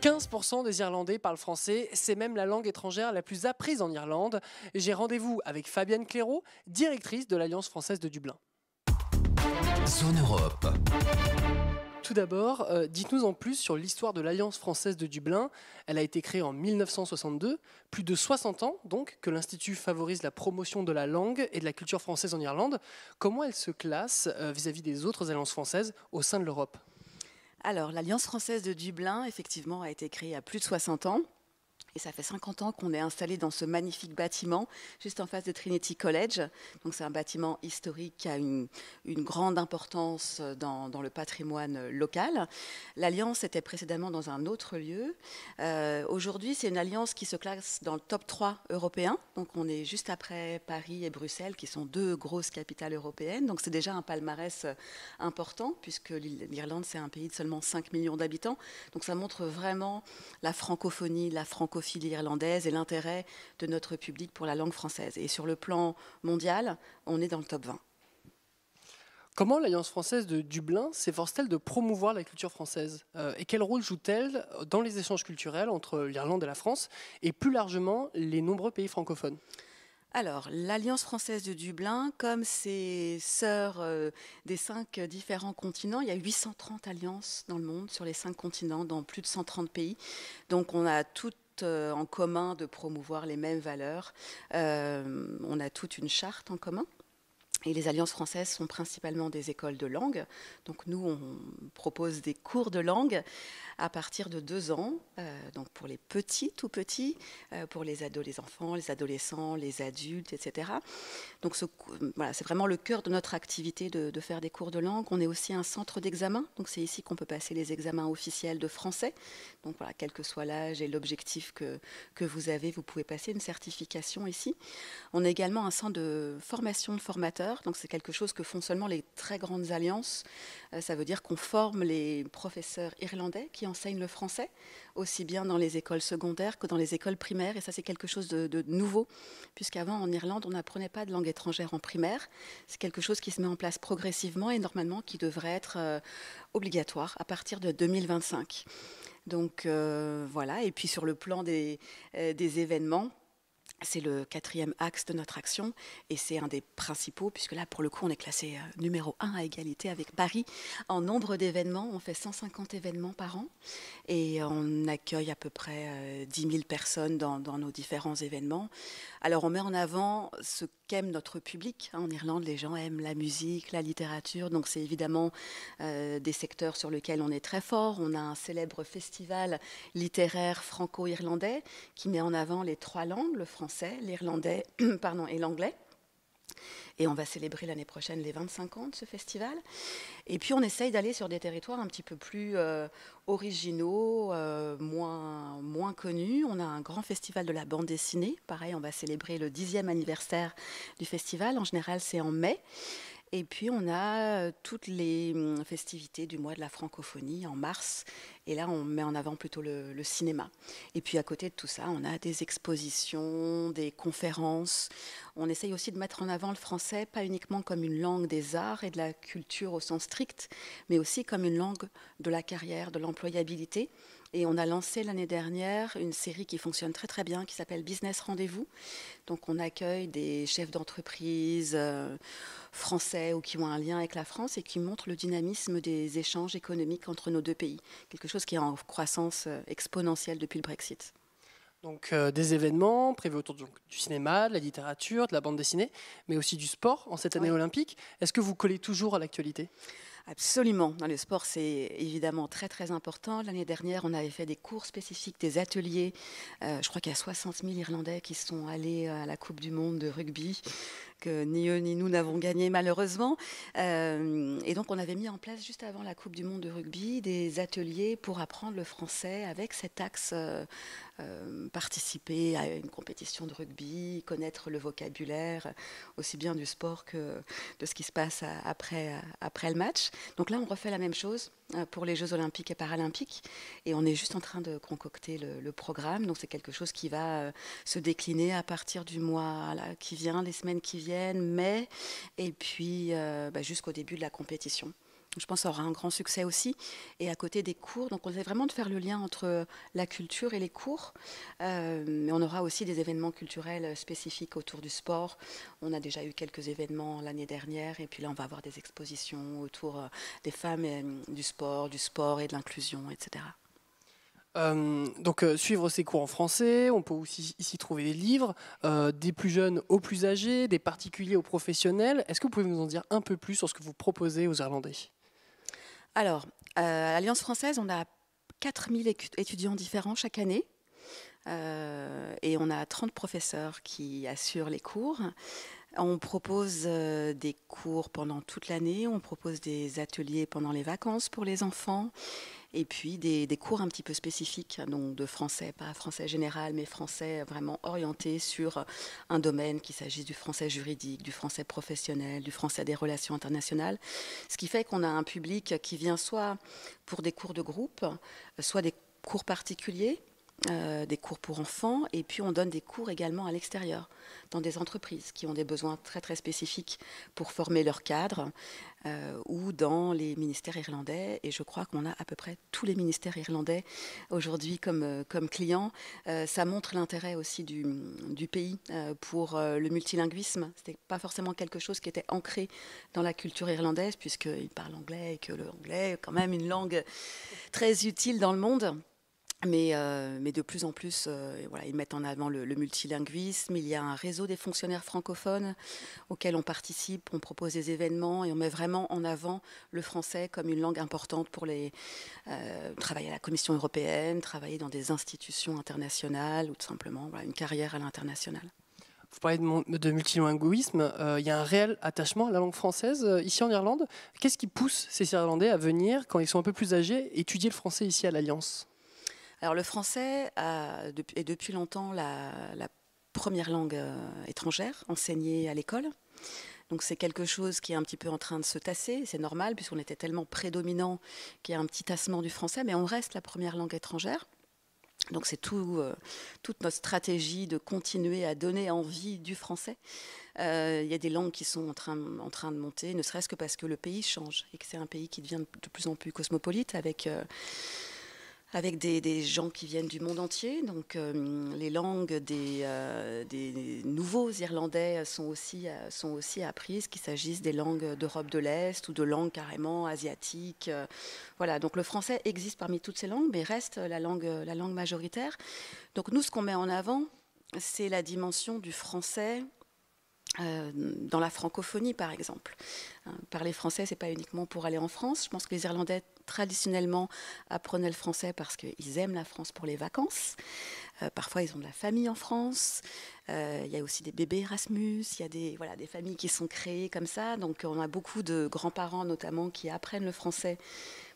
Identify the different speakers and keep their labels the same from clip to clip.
Speaker 1: 15% des Irlandais parlent français, c'est même la langue étrangère la plus apprise en Irlande. J'ai rendez-vous avec Fabienne Clairaut, directrice de l'Alliance française de Dublin.
Speaker 2: Zone Europe.
Speaker 1: Tout d'abord, dites-nous en plus sur l'histoire de l'Alliance française de Dublin. Elle a été créée en 1962, plus de 60 ans donc que l'Institut favorise la promotion de la langue et de la culture française en Irlande. Comment elle se classe vis-à-vis des autres alliances françaises au sein de l'Europe?
Speaker 3: Alors, l'Alliance française de Dublin, effectivement, a été créée il y a plus de 60 ans. Et ça fait 50 ans qu'on est installé dans ce magnifique bâtiment, juste en face de Trinity College. Donc c'est un bâtiment historique qui a une grande importance dans le patrimoine local. L'Alliance était précédemment dans un autre lieu. Aujourd'hui, c'est une alliance qui se classe dans le top 3 européen. Donc on est juste après Paris et Bruxelles, qui sont deux grosses capitales européennes. Donc c'est déjà un palmarès important, puisque l'Irlande, c'est un pays de seulement 5 millions d'habitants. Donc ça montre vraiment la francophonie, la francophilie irlandaise et l'intérêt de notre public pour la langue française. Et sur le plan mondial, on est dans le top 20.
Speaker 1: Comment l'Alliance française de Dublin s'efforce-t-elle de promouvoir la culture française et quel rôle joue-t-elle dans les échanges culturels entre l'Irlande et la France et plus largement les nombreux pays francophones?
Speaker 3: Alors, l'Alliance française de Dublin, comme ses sœurs des 5 différents continents, il y a 830 alliances dans le monde, sur les 5 continents, dans plus de 130 pays. Donc on a toutes en commun de promouvoir les mêmes valeurs. On a toute une charte en commun. Et les alliances françaises sont principalement des écoles de langue. Donc nous, on propose des cours de langue à partir de 2 ans, donc pour les petits, tout petits, pour les ados, les enfants, les adolescents, les adultes, etc. Donc voilà, c'est vraiment le cœur de notre activité de faire des cours de langue. On est aussi un centre d'examen, donc c'est ici qu'on peut passer les examens officiels de français. Donc voilà, quel que soit l'âge et l'objectif que vous avez, vous pouvez passer une certification ici. On est également un centre de formation de formateurs. Donc c'est quelque chose que font seulement les très grandes alliances. Ça veut dire qu'on forme les professeurs irlandais qui enseignent le français, aussi bien dans les écoles secondaires que dans les écoles primaires. Et ça, c'est quelque chose de nouveau, puisqu'avant, en Irlande, on n'apprenait pas de langue étrangère en primaire. C'est quelque chose qui se met en place progressivement et normalement qui devrait être obligatoire à partir de 2025. Donc voilà. Et puis sur le plan des événements, c'est le 4e axe de notre action et c'est un des principaux, puisque là, pour le coup, on est classé numéro 1 à égalité avec Paris. En nombre d'événements, on fait 150 événements par an et on accueille à peu près 10 000 personnes dans nos différents événements. Alors, on met en avant ce qu'aime notre public. En Irlande, les gens aiment la musique, la littérature, donc c'est évidemment des secteurs sur lesquels on est très fort. On a un célèbre festival littéraire franco-irlandais qui met en avant les 3 langues, le français, l'irlandais et l'anglais. Et on va célébrer l'année prochaine les 25 ans de ce festival. Et puis on essaye d'aller sur des territoires un petit peu plus originaux, moins connus. On a un grand festival de la bande dessinée. Pareil, on va célébrer le 10e anniversaire du festival. En général, c'est en mai. Et puis on a toutes les festivités du mois de la francophonie en mars. Et là, on met en avant plutôt le cinéma. Et puis à côté de tout ça, on a des expositions, des conférences. On essaye aussi de mettre en avant le français, pas uniquement comme une langue des arts et de la culture au sens strict, mais aussi comme une langue de la carrière, de l'employabilité. Et on a lancé l'année dernière une série qui fonctionne très très bien, qui s'appelle Business Rendez-vous. Donc on accueille des chefs d'entreprise français ou qui ont un lien avec la France et qui montrent le dynamisme des échanges économiques entre nos 2 pays. Quelque chose qui est en croissance exponentielle depuis le Brexit.
Speaker 1: Donc des événements prévus autour du cinéma, de la littérature, de la bande dessinée, mais aussi du sport en cette année olympique. Est-ce que vous collez toujours à l'actualité?
Speaker 3: Absolument. Dans le sport, c'est évidemment très très important. L'année dernière, on avait fait des cours spécifiques, des ateliers. Je crois qu'il y a 60 000 Irlandais qui sont allés à la Coupe du Monde de rugby, que ni eux ni nous n'avons gagné malheureusement. Et donc, on avait mis en place juste avant la Coupe du Monde de rugby des ateliers pour apprendre le français avec cet axe participer à une compétition de rugby, connaître le vocabulaire, aussi bien du sport que de ce qui se passe après le match. Donc là, on refait la même chose pour les Jeux Olympiques et Paralympiques et on est juste en train de concocter le programme. Donc c'est quelque chose qui va se décliner à partir du mois qui vient, les semaines qui viennent, mai, et puis jusqu'au début de la compétition. Je pense que ça aura un grand succès aussi. Et à côté des cours, donc on essaie vraiment de faire le lien entre la culture et les cours. Mais on aura aussi des événements culturels spécifiques autour du sport. On a déjà eu quelques événements l'année dernière. Et puis là, on va avoir des expositions autour des femmes, et, du sport et de l'inclusion, etc.
Speaker 1: Suivre ces cours en français, on peut aussi ici trouver des livres, des plus jeunes aux plus âgés, des particuliers aux professionnels. Est-ce que vous pouvez nous en dire un peu plus sur ce que vous proposez aux Irlandais?
Speaker 3: Alors, à l'Alliance française, on a 4000 étudiants différents chaque année. Et on a 30 professeurs qui assurent les cours. On propose des cours pendant toute l'année, on propose des ateliers pendant les vacances pour les enfants, et puis des cours un petit peu spécifiques, donc de français, pas français général, mais français vraiment orienté sur un domaine, qu'il s'agisse du français juridique, du français professionnel, du français des relations internationales. Ce qui fait qu'on a un public qui vient soit pour des cours de groupe, soit des cours particuliers, des cours pour enfants, et puis on donne des cours également à l'extérieur, dans des entreprises qui ont des besoins très très spécifiques pour former leurs cadres, ou dans les ministères irlandais, et je crois qu'on a à peu près tous les ministères irlandais aujourd'hui comme clients. Ça montre l'intérêt aussi du pays pour le multilinguisme. C'était pas forcément quelque chose qui était ancré dans la culture irlandaise, puisqu'ils parlent anglais, et que l'anglais est quand même une langue très utile dans le monde. Mais de plus en plus, voilà, ils mettent en avant le multilinguisme. Il y a un réseau des fonctionnaires francophones auquel on participe, on propose des événements et on met vraiment en avant le français comme une langue importante pour travailler à la Commission européenne, travailler dans des institutions internationales ou tout simplement une carrière à l'international.
Speaker 1: Vous parlez de multilinguisme, il y a un réel attachement à la langue française ici en Irlande. Qu'est-ce qui pousse ces Irlandais à venir, quand ils sont un peu plus âgés, étudier le français ici à l'Alliance ?
Speaker 3: Alors le français est depuis longtemps la première langue étrangère enseignée à l'école. Donc c'est quelque chose qui est un petit peu en train de se tasser, c'est normal puisqu'on était tellement prédominant qu'il y a un petit tassement du français, mais on reste la première langue étrangère. Donc c'est toute notre stratégie de continuer à donner envie du français. Il y a des langues qui sont en train de monter, ne serait-ce que parce que le pays change et que c'est un pays qui devient de plus en plus cosmopolite avec des gens qui viennent du monde entier. Donc les langues des nouveaux Irlandais sont aussi apprises, qu'il s'agisse des langues d'Europe de l'Est ou de langues carrément asiatiques. Voilà, donc le français existe parmi toutes ces langues, mais reste la langue majoritaire. Donc nous, ce qu'on met en avant, c'est la dimension du français dans la francophonie, par exemple. Parler français, c'est pas uniquement pour aller en France. Je pense que les Irlandais, traditionnellement, apprenaient le français parce qu'ils aiment la France pour les vacances. Parfois, ils ont de la famille en France. Il y a aussi des bébés Erasmus. Il y a des familles qui sont créées comme ça. Donc, on a beaucoup de grands-parents, notamment, qui apprennent le français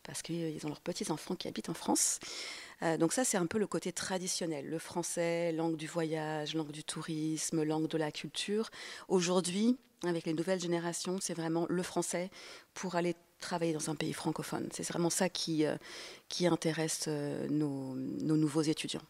Speaker 3: parce qu'ils ont leurs petits-enfants qui habitent en France. Donc ça, c'est un peu le côté traditionnel. Le français, langue du voyage, langue du tourisme, langue de la culture. Aujourd'hui, avec les nouvelles générations, c'est vraiment le français pour aller travailler dans un pays francophone. C'est vraiment ça qui intéresse nos nouveaux étudiants.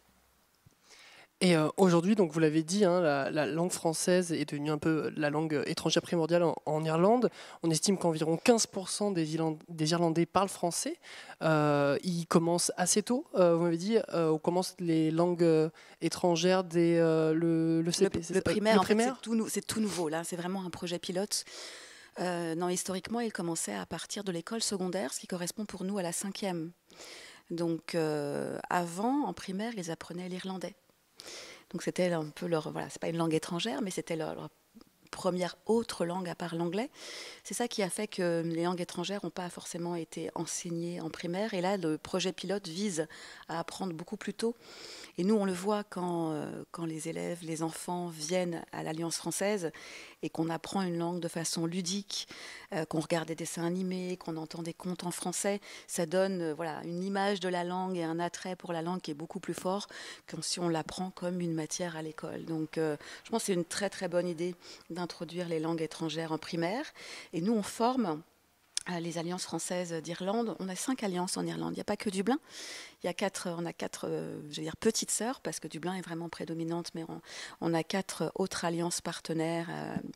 Speaker 1: Et aujourd'hui, donc vous l'avez dit, hein, la langue française est devenue un peu la langue étrangère primordiale en Irlande. On estime qu'environ 15% des Irlandais parlent français. Ils commencent assez tôt. Vous m'avez dit, on commence les langues étrangères dès le CP.
Speaker 3: Le primaire,
Speaker 1: le primaire.
Speaker 3: En fait, c'est tout nouveau. Là, c'est vraiment un projet pilote. Non, historiquement, il commençait à partir de l'école secondaire, ce qui correspond pour nous à la 5e. Donc, avant, en primaire, ils apprenaient l'irlandais. Donc c'était un peu c'est pas une langue étrangère, mais c'était leur première autre langue à part l'anglais. C'est ça qui a fait que les langues étrangères n'ont pas forcément été enseignées en primaire. Et là, le projet pilote vise à apprendre beaucoup plus tôt. Et nous, on le voit quand les élèves, les enfants viennent à l'Alliance française et qu'on apprend une langue de façon ludique, qu'on regarde des dessins animés, qu'on entend des contes en français. Ça donne une image de la langue et un attrait pour la langue qui est beaucoup plus fort que si on l'apprend comme une matière à l'école. Donc, je pense que c'est une très, très bonne idée d'introduire les langues étrangères en primaire. Et nous, on forme les alliances françaises d'Irlande. On a 5 alliances en Irlande. Il n'y a pas que Dublin. On a 4 je veux dire, petites sœurs, parce que Dublin est vraiment prédominante, mais on a 4 autres alliances partenaires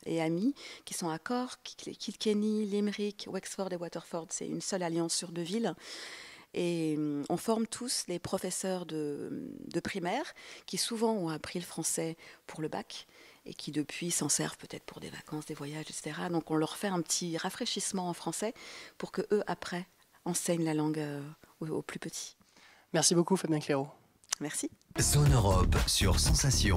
Speaker 3: et amis qui sont à Cork, Kilkenny, Limerick, Wexford et Waterford. C'est une seule alliance sur 2 villes. Et on forme tous les professeurs de primaire qui souvent ont appris le français pour le bac et qui depuis s'en servent peut-être pour des vacances, des voyages, etc. Donc on leur fait un petit rafraîchissement en français pour que eux après enseignent la langue aux plus petits.
Speaker 1: Merci beaucoup Fabien Clairaut.
Speaker 3: Merci.
Speaker 2: Zone Europe sur Sensation.